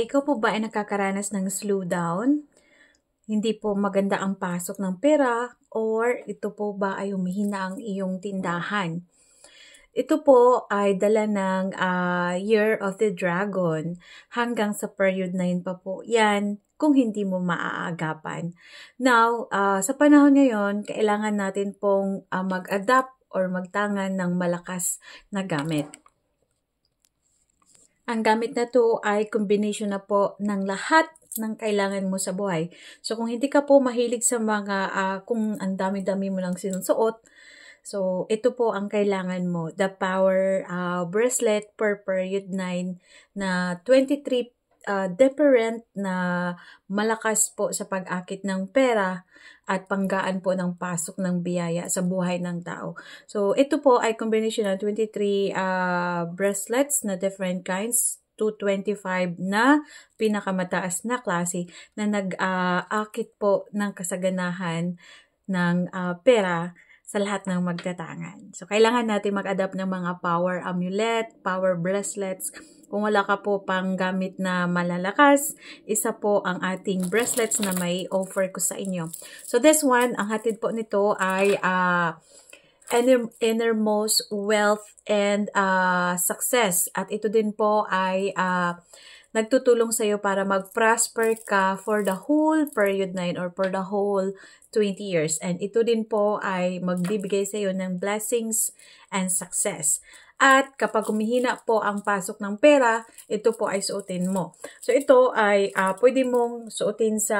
Ikaw po ba ay nakakaranas ng slowdown? Hindi po maganda ang pasok ng pera or ito po ba ay humihina ang iyong tindahan? Ito po ay dala ng Year of the Dragon hanggang sa period 9 pa po yan kung hindi mo maaagapan. Now, sa panahon ngayon, kailangan natin pong mag-adapt or magtangan ng malakas na gamit. Ang gamit na to ay combination na po ng lahat ng kailangan mo sa buhay. So, kung hindi ka po mahilig sa mga, kung ang dami-dami mo lang sinusuot, so, ito po ang kailangan mo. The Power Bracelet per period 9 na 23 different na malakas po sa pag-akit ng pera at panggaan po ng pasok ng biyaya sa buhay ng tao. So, ito po ay combination ng 23 bracelets na different kinds, 225 na pinakamataas na klase na nag-akit po ng kasaganahan ng pera sa lahat ng magtatangan. So, kailangan natin mag-adapt ng mga power amulet, power bracelets. Kung wala ka po pang gamit na malalakas, isa po ang ating bracelets na may offer ko sa inyo. So, this one, ang hatid po nito ay innermost wealth and success. At ito din po ay nagtutulong sa iyo para mag-prosper ka for the whole period 9 or for the whole 20 years. And ito din po ay magbibigay sa iyo ng blessings and success. At kapag humihina po ang pasok ng pera, ito po ay suotin mo. So ito ay pwede mong suotin sa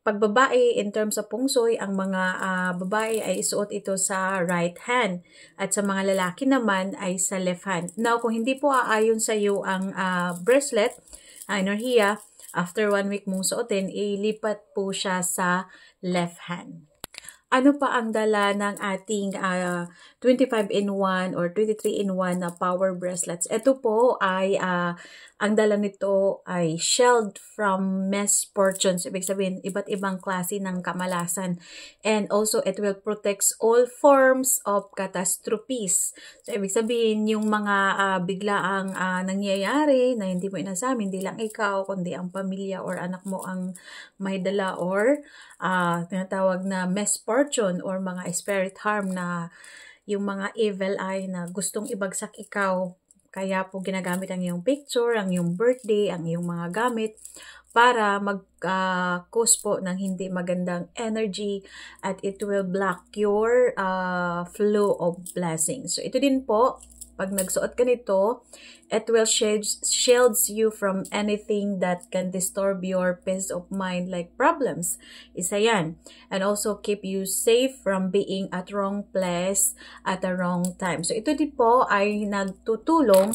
pagbabae in terms of pungsoy. Ang mga babae ay isuot ito sa right hand at sa mga lalaki naman ay sa left hand. Now, kung hindi po aayon sa iyo ang bracelet, enerhiya, after 1 week mong suotin, ilipat po siya sa left hand. Ano pa ang dala ng ating 25-in-1 or 23-in-1 na power bracelets? Ito po ay, ang dala nito ay shield from misfortunes. Ibig sabihin, iba't ibang klase ng kamalasan. And also, it will protect all forms of catastrophes. So, ibig sabihin, yung mga biglaang nangyayari na hindi mo inasahan, hindi lang ikaw, kundi ang pamilya or anak mo ang may dala or tinatawag na misfortune or mga spirit harm na yung mga evil eye na gustong ibagsak ikaw. Kaya po ginagamit ang iyong picture, ang iyong birthday, ang iyong mga gamit para mag-cause po ng hindi magandang energy at it will block your flow of blessings. So ito din po, pag nagsuot ka nito, it will shields you from anything that can disturb your peace of mind like problems. Isa yan. And also keep you safe from being at wrong place at the wrong time. So ito din po ay nagtutulong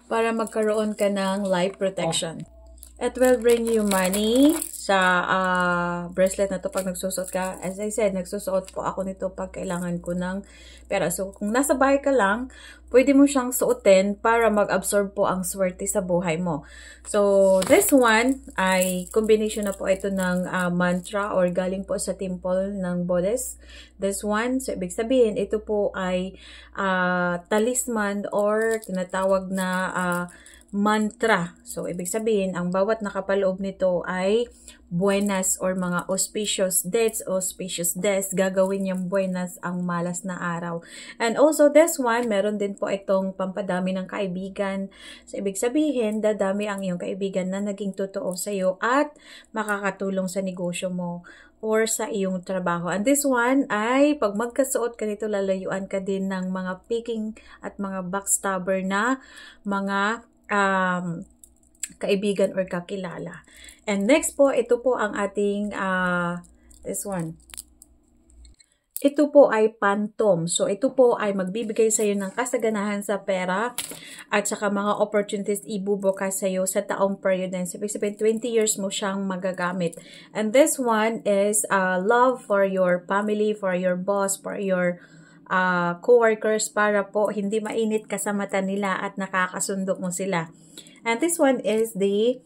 para magkaroon ka ng life protection. It will bring you money sa bracelet na to pag nagsusuot ka. As I said, nagsusuot po ako nito pag kailangan ko ng pera. So, kung nasa bahay ka lang, pwede mo siyang suotin para mag-absorb po ang swerte sa buhay mo. So, this one ay combination na po ito ng mantra or galing po sa temple ng Buddhist. This one, so ibig sabihin, ito po ay talisman or tinatawag na mantra. So, ibig sabihin, ang bawat nakapaloob nito ay buenas or mga auspicious days, gagawin yung buenas ang malas na araw. And also, this one, meron din po itong pampadami ng kaibigan. So, ibig sabihin, dadami ang iyong kaibigan na naging totoo sa iyo at makakatulong sa negosyo mo or sa iyong trabaho. And this one ay, pag magkasuot ka nito, lalayuan ka din ng mga picking at mga backstabber na mga kaibigan or kakilala. And next po, ito po ang ating this one. Ito po ay phantom. So, ito po ay magbibigay sa iyo ng kasaganahan sa pera at saka mga opportunities ibubukas sa iyo sa taong period na. So, ibig sabihin, 20 years mo siyang magagamit. And this one is love for your family, for your boss, for your co-workers para po hindi mainit ka sa mata nila at nakakasundo mo sila. And this one is the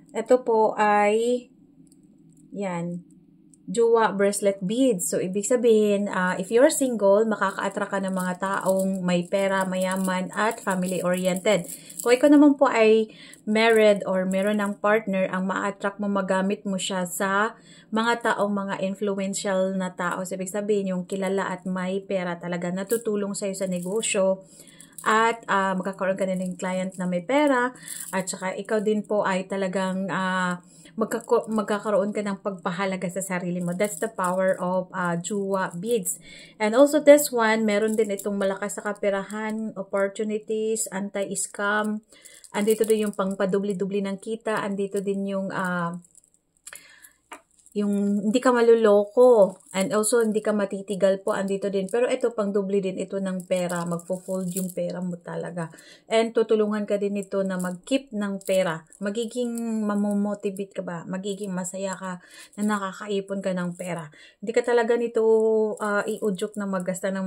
ito po ay yan, Jua bracelet beads. So, ibig sabihin, if you're single, makaka-attract ka ng mga taong may pera, mayaman, at family-oriented. Kung ikaw naman po ay married or meron ng partner, ang ma-attract mo, magamit mo siya sa mga taong mga influential na tao. So, ibig sabihin, yung kilala at may pera talaga natutulong sa'yo sa negosyo. At magkakaroon ka na ng client na may pera. At saka ikaw din po ay talagang magkakaroon ka ng pagpahalaga sa sarili mo. That's the power of Jua beads. And also this one, meron din itong malakas sa kaperahan, opportunities, anti-scam. Andito din yung pangpadubli-dubli ng kita. Andito din yung hindi ka maluloko, and also hindi ka matitigal po, andito din. Pero ito, pang dubli din ito ng pera, magfo-fold yung pera mo talaga. And tutulungan ka din ito na mag-keep ng pera. Magiging mamomotivate ka ba? Magiging masaya ka na nakakaipon ka ng pera. Hindi ka talaga nito iudyok na magasta ng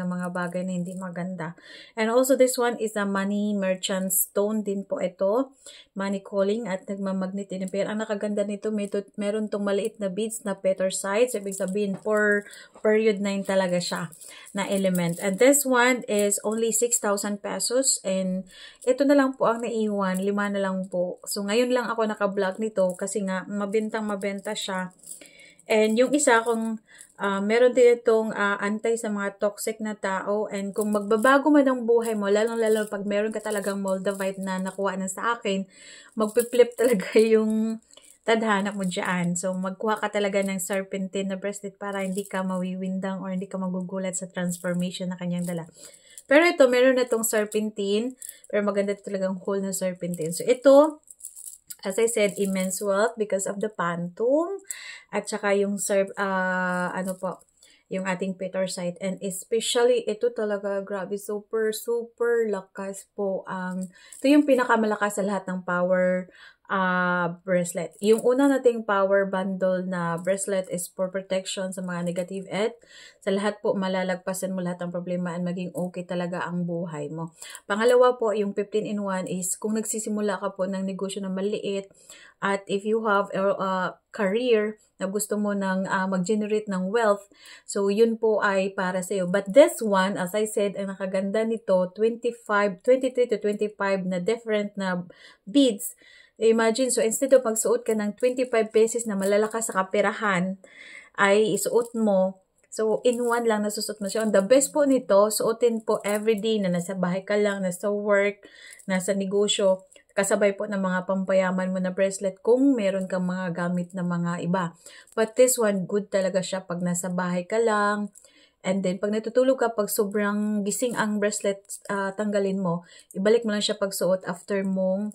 mga bagay na hindi maganda. And also this one is a money merchant stone din po ito. Money calling at nagmamagnet din ng pera. Ang nakaganda nito, meron tong maliit na beads na petersite. So, ibig sabihin, for period 9 talaga siya na element. And this one is only 6,000 pesos. And ito na lang po ang naiwan. 5 na lang po. So, ngayon lang ako naka-vlog nito kasi nga, mabenta siya. And yung isa, kung meron din itong antay sa mga toxic na tao. And kung magbabago man ang buhay mo, lalong-lalo pag meron ka talagang moldavite na nakuha na sa akin, magpi-flip talaga yung tadhana mo dyan. So, magkuha ka talaga ng serpentine na bracelet para hindi ka mawiwindang or hindi ka magugulat sa transformation na kanyang dala. Pero ito, meron na itong serpentine. Pero maganda talagang whole na serpentine. So, ito, as I said, immense wealth because of the phantom. At saka yung yung ating petersite. And especially, ito talaga, grabe, super lakas po ito yung pinakamalakas sa lahat ng power bracelet. Yung una nating power bundle na bracelet is for protection sa mga negative edge. Sa lahat po, malalagpasan mo lahat ng problema and maging okay talaga ang buhay mo. Pangalawa po, yung 15-in-1 is kung nagsisimula ka po ng negosyo na maliit at if you have a career na gusto mo ng mag-generate ng wealth, so yun po ay para sa iyo. But this one, as I said, ang nakaganda nito, 23 to 25 na different na beads. Imagine, so instead of magsuot ka ng 25 pesos na malalakas sa kaperahan, ay isuot mo. So, in one lang nasusuot mo siya. And the best po nito, suotin po everyday na nasa bahay ka lang, nasa work, nasa negosyo. Kasabay po ng mga pampayaman mo na bracelet kung meron kang mga gamit na mga iba. But this one, good talaga siya pag nasa bahay ka lang. And then, pag natutulog ka, pag sobrang gising ang bracelet, tanggalin mo. Ibalik mo lang siya pag suot after mong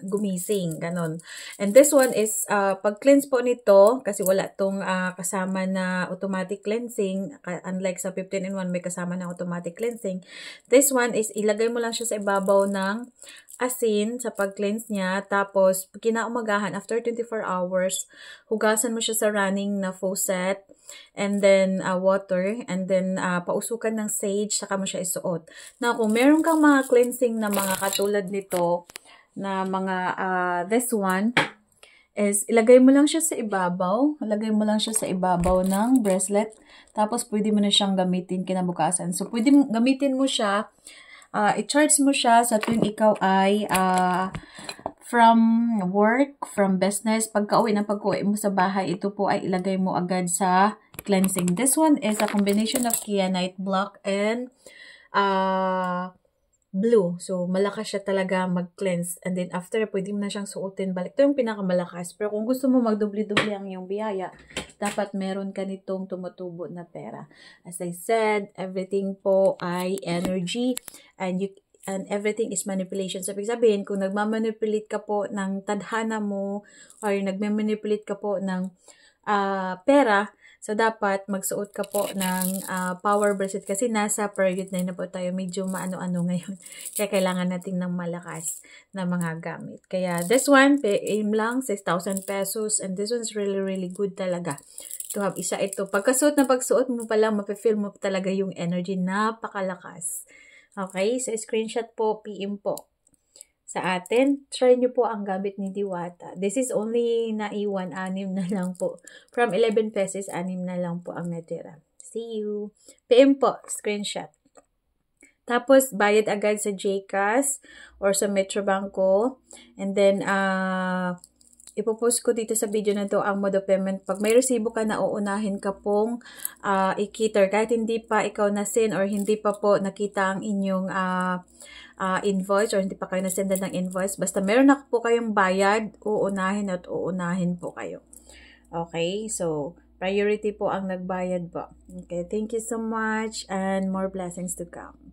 gumising, ganon. And this one is, pag-cleanse po nito, kasi wala tong kasama na automatic cleansing, unlike sa 15-in-1 may kasama na automatic cleansing. This one is, ilagay mo lang siya sa ibabaw ng asin sa pag-cleanse niya, tapos kinaumagahan, after 24 hours, hugasan mo siya sa running na faucet, and then water, and then pausukan ng sage, saka mo siya isuot. Now, kung meron kang mga cleansing na mga katulad nito, na mga, this one, is, ilagay mo lang siya sa ibabaw. Ilagay mo lang siya sa ibabaw ng bracelet. Tapos, pwede mo na siyang gamitin kinabukasan. So, pwede gamitin mo siya, i-charge mo siya sa tuwing ikaw ay, from work, from business, pagka-uwi mo sa bahay, ito po ay ilagay mo agad sa cleansing. This one is a combination of kyanite black and, blue. So, malakas siya talaga mag-cleanse. And then, after, pwede mo na siyang suotin balik. Ito yung pinakamalakas. Pero kung gusto mo magdubli-dubli ang iyong biyaya, dapat meron ka nitong tumutubo na pera. As I said, everything po ay energy and everything is manipulation. So, ibig sabihin, kung nagmamanipulate ka po ng tadhana mo or nagmamanipulate ka po ng pera, so, dapat magsuot ka po ng power bracelet kasi nasa period na po tayo. Medyo maano-ano ngayon. Kaya kailangan natin ng malakas na mga gamit. Kaya this one, aim lang, 6,000 pesos. And this one's really good talaga. To have isa ito. Pagkasuot mo pa lang, mapifeel mo talaga yung energy. Napakalakas. Okay? So, screenshot po, PM po. sa atin. Try nyo po ang gamit ni Diwata. This is only naiwan, 6 na lang po. From 11 pesos, 6 na lang po ang natira. See you. PM po, screenshot. Tapos, bayad agad sa GCash or sa Metrobanko. And then, ipopost ko dito sa video na to ang mode of payment. Pag may resibo ka na, uunahin ka pong i-cater. Kahit hindi pa ikaw na-send or hindi pa po nakita ang inyong invoice or hindi pa kayo na-sendan ng invoice. Basta meron na po kayong bayad, uunahin at uunahin po kayo. Okay, so priority po ang nagbayad po. Okay, thank you so much and more blessings to come.